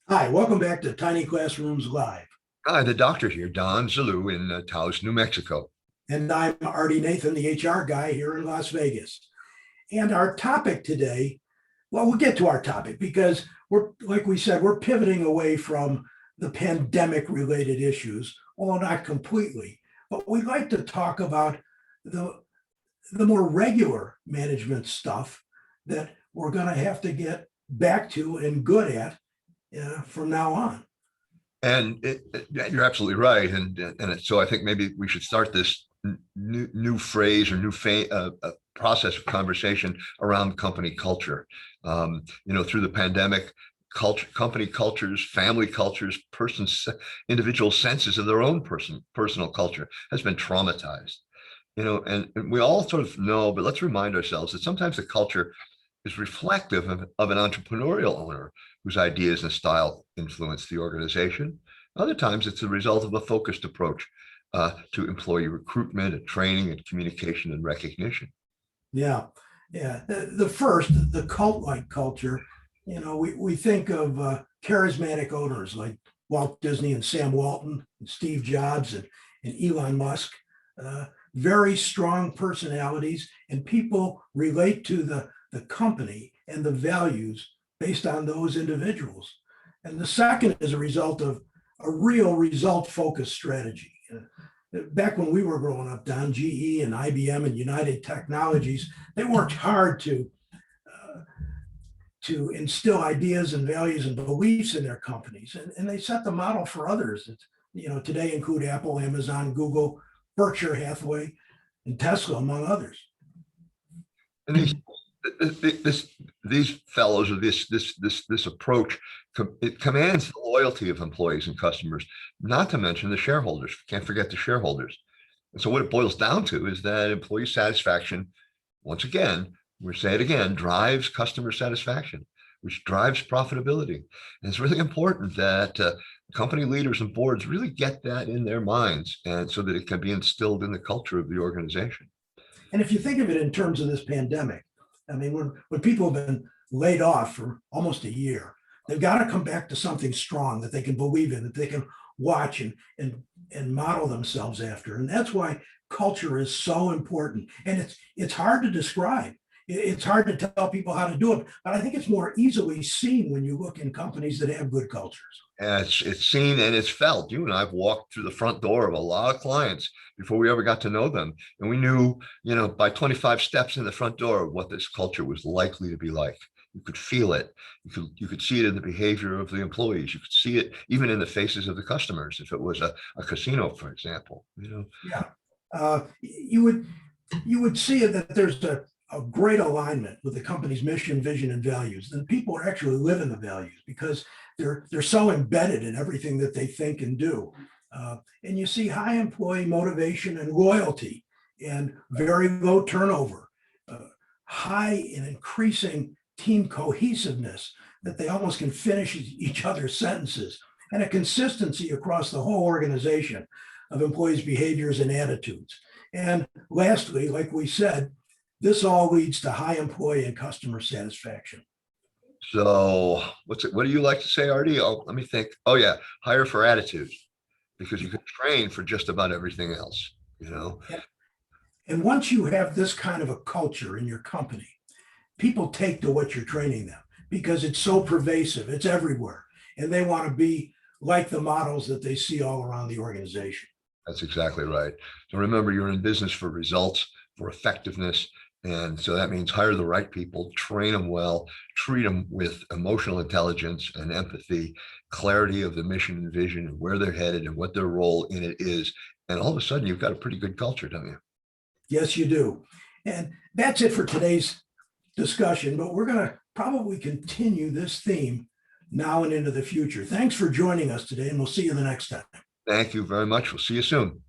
Hi, welcome back to Tiny Classrooms Live. Hi, the doctor here, Don Zalou in Taos, New Mexico. And I'm Artie Nathan, the HR guy here in Las Vegas. And our topic today, well, we'll get to our topic because like we said, we're pivoting away from the pandemic related issues, although not completely. But we'd like to talk about the, the more regular management stuff that we're going to have to get back to and good at from now on. And you're absolutely right. So I think maybe we should start this new phrase or process of conversation around company culture. Through the pandemic, company cultures, family cultures, individual senses of their own personal culture has been traumatized. And we all sort of know, but let's remind ourselves that sometimes the culture is reflective of an entrepreneurial owner whose ideas and style influence the organization. Other times it's the result of a focused approach to employee recruitment and training and communication and recognition. Yeah, yeah. The cult-like culture, we think of charismatic owners like Walt Disney and Sam Walton, and Steve Jobs and Elon Musk, very strong personalities, and people relate to the company and the values based on those individuals. And the second is a result of a real result-focused strategy. Back when we were growing up, Don, GE and IBM and United Technologies, they worked hard to instill ideas and values and beliefs in their companies, and they set the model for others. Today include Apple, Amazon, Google, Berkshire Hathaway, and Tesla, among others. And these fellows, or this approach, it commands the loyalty of employees and customers, not to mention the shareholders. Can't forget the shareholders. And so what it boils down to is that employee satisfaction, once again, we'll say it again, drives customer satisfaction, which drives profitability. And it's really important that company leaders and boards really get that in their minds, and so that it can be instilled in the culture of the organization. And if you think of it in terms of this pandemic, I mean, when people have been laid off for almost a year, they've got to come back to something strong that they can believe in, that they can watch and model themselves after. And that's why culture is so important. And it's hard to describe. It's hard to tell people how to do it, but I think it's more easily seen when you look in companies that have good cultures. It's seen and it's felt. You and I've walked through the front door of a lot of clients before we ever got to know them. And we knew, by 25 steps in the front door, what this culture was likely to be like. You could feel it. You could see it in the behavior of the employees. You could see it even in the faces of the customers. If it was a casino, for example, Yeah. You would see it that there's a great alignment with the company's mission, vision, and values. And people are actually living the values because they're so embedded in everything that they think and do. And you see high employee motivation and loyalty and very low turnover, high and increasing team cohesiveness that they almost can finish each other's sentences, and a consistency across the whole organization of employees' behaviors and attitudes. And lastly, like we said, this all leads to high employee and customer satisfaction. So what do you like to say, Artie? Oh, let me think. Oh yeah, hire for attitude, because you can train for just about everything else, And once you have this kind of a culture in your company, people take to what you're training them because it's so pervasive, it's everywhere, and they want to be like the models that they see all around the organization. That's exactly right. So remember, you're in business for results, for effectiveness. And so that means hire the right people, train them well, treat them with emotional intelligence and empathy, clarity of the mission and vision and where they're headed and what their role in it is. And all of a sudden, you've got a pretty good culture, don't you? Yes, you do. And that's it for today's discussion, but we're going to probably continue this theme now and into the future. Thanks for joining us today, and we'll see you the next time. Thank you very much. We'll see you soon.